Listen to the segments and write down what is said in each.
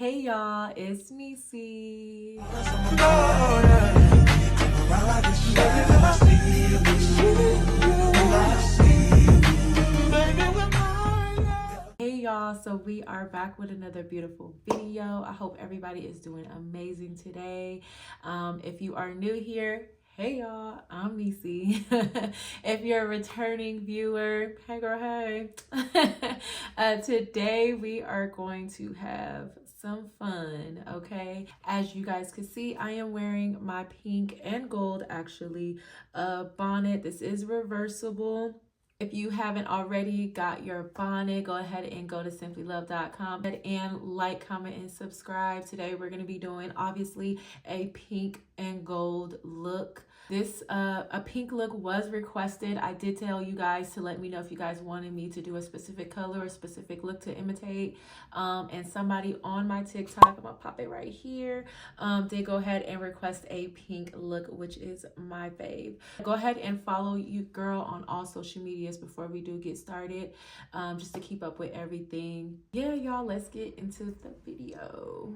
Hey y'all, it's Niecy. Hey y'all, so we are back with another beautiful video. I hope everybody is doing amazing today. If you are new here, hey y'all, I'm Niecy. If you're a returning viewer, hey girl, hey. Today we are going to have some fun, okay? As you guys can see, I am wearing my pink and gold, actually, bonnet. This is reversible. If you haven't already got your bonnet, go ahead and go to simplylovve.com and like, comment, and subscribe. Today we're going to be doing, obviously, a pink and gold look. This a pink look was requested. I did tell you guys to let me know if you guys wanted me to do a specific color or specific look to imitate. And somebody on my TikTok, I'm gonna pop it right here, did go ahead and request a pink look, which is my fave. Go ahead and follow you girl on all social medias before we do get started, just to keep up with everything. Yeah, y'all, let's get into the video.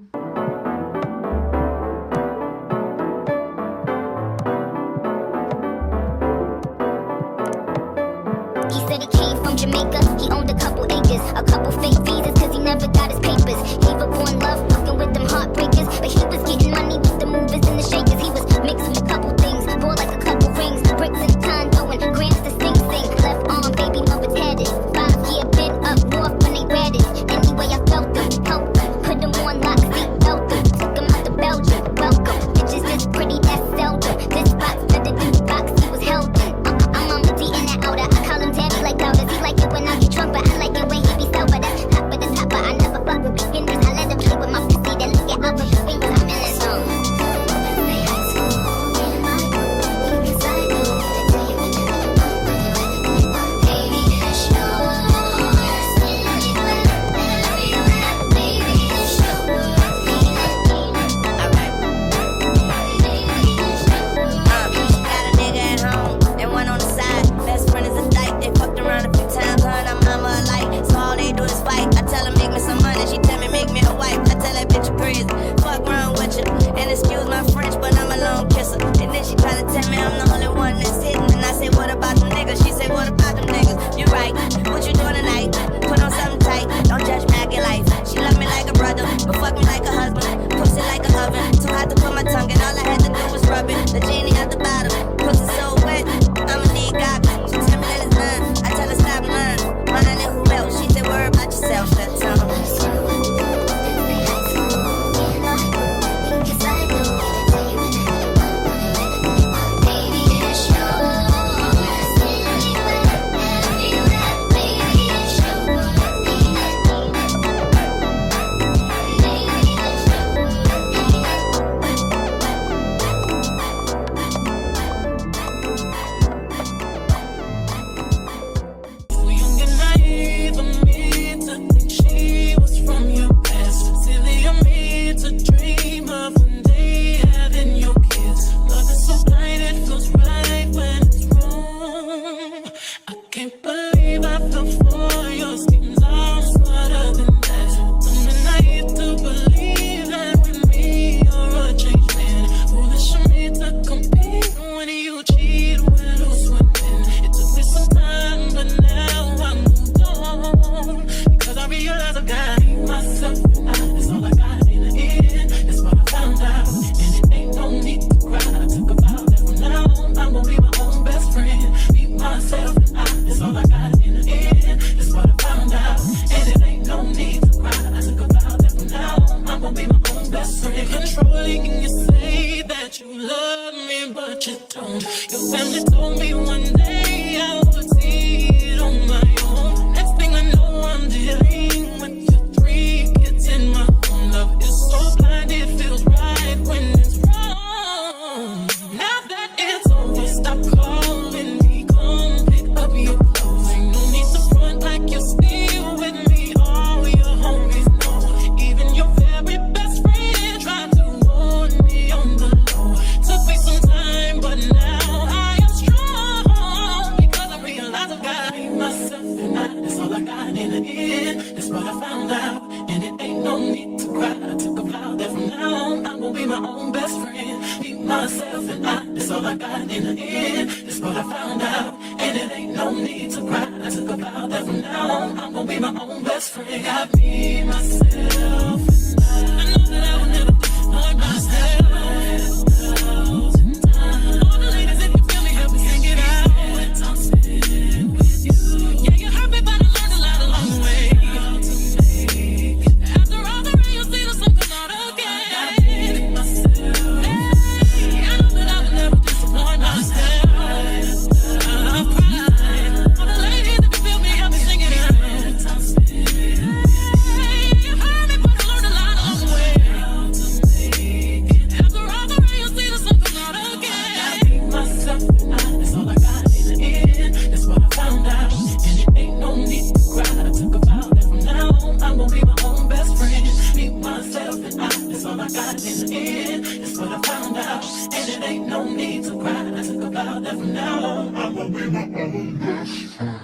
He said he came from Jamaica, he owned a couple acres, a couple fake visas, cause he never got his papers. He was born love, fucking with them heartbreakers, but he was getting money with the movers and the shakers. He was mixing a couple things, bought like a couple rings, bricks and condo and grants to sing. Left arm, baby mother tatted, 5-year been up north when they read it. Anyway, I felt them, helped them, put them on lock, seat belt them, took them out to Belgium, welcome. Bitches this pretty, that's seldom, this box better than the box he was held in. I'm on the D in that outer, I call him daddy like doubters. He like it when I get drunk, but I like it when he be sober. That's hot, but it's hot, but I never fuck with beginners. I let him play with my pussy, then look at up with the fingers. I'm in his zone. Took me some time, but now I am strong. be my own best friend. Me, myself, and I, that's all I got in the end. That's what I found out, and it ain't no need to cry. I took a vow that from now on, I'm gonna be my own best friend. Got me, myself, and I know that I will never disappoint myself. All the ladies, if you feel me, help me sing it out. I'm sitting with you. Yeah, you hurt me, but I learned a lot along the way. After all the rain, you'll see the sun come out again. Hey, I know that I will never disappoint myself. I'm crying. All the ladies, if you feel me, help me sing it out. I'm sitting. Hey, you hurt me, but I learned a lot along the way. After all the rain, you'll see the sun come out again. I be myself and that's all I got in the end. That's what I found out, and it ain't no need to cry. I took a vow that from now on, I'm gonna be my own best friend. Me, myself, and that's all I got in the end. That's what I found out, and it ain't no need to cry. I took a vow that from now on, I'm gonna be my own best friend.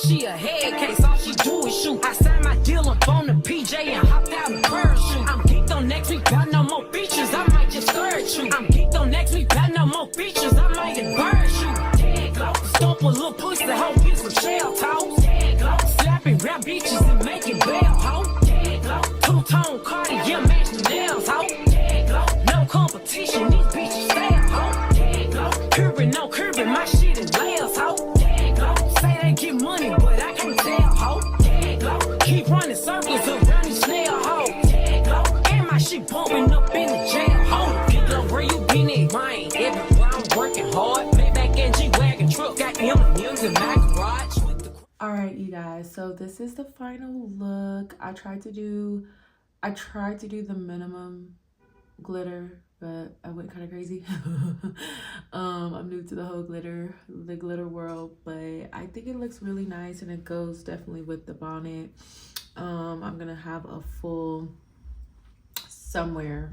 She a head case, all she do is shoot. I signed my deal up on the PJ and hopped out in parachute. I'm geeked on next week, got no more features, I might just scourge you. I'm geeked on next week, got no more features, I might embarrass you. Tag low, stomp a little pussy, hoe get some shell toes. Tag low, slapping rap bitches and making bail, hoe. Tag low, two-tone Cartier, match the nails, hoe. Tag low, no competition, these bitches fail, hoe. Tag low, curbing, no curbing, my shit is layers, hoe. Say they get money, but I can't tell, ho. Keep running circles around these snail, ho. And my shit bumping up in the jail, ho. Get up where you been at, mine. Everywhere I'm working hard. Payback and G-Wagon truck. Got M&M's in my garage. Alright, you guys. So this is the final look. I tried to do the minimum glitter, but I went kind of crazy. I'm new to the whole glitter world, but I think it looks really nice and it goes definitely with the bonnet. I'm gonna have a full somewhere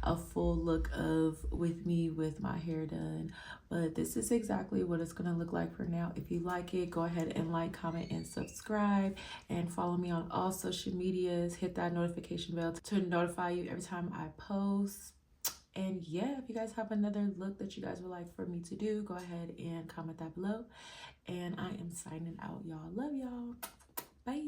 a full look of with me with my hair done, but this is exactly what it's gonna look like for now. If you like it, go ahead and like, comment, and subscribe, and follow me on all social medias. Hit that notification bell to notify you every time I post. And yeah, if you guys have another look that you guys would like for me to do, go ahead and comment that below. And I am signing out, y'all. Love y'all. Bye.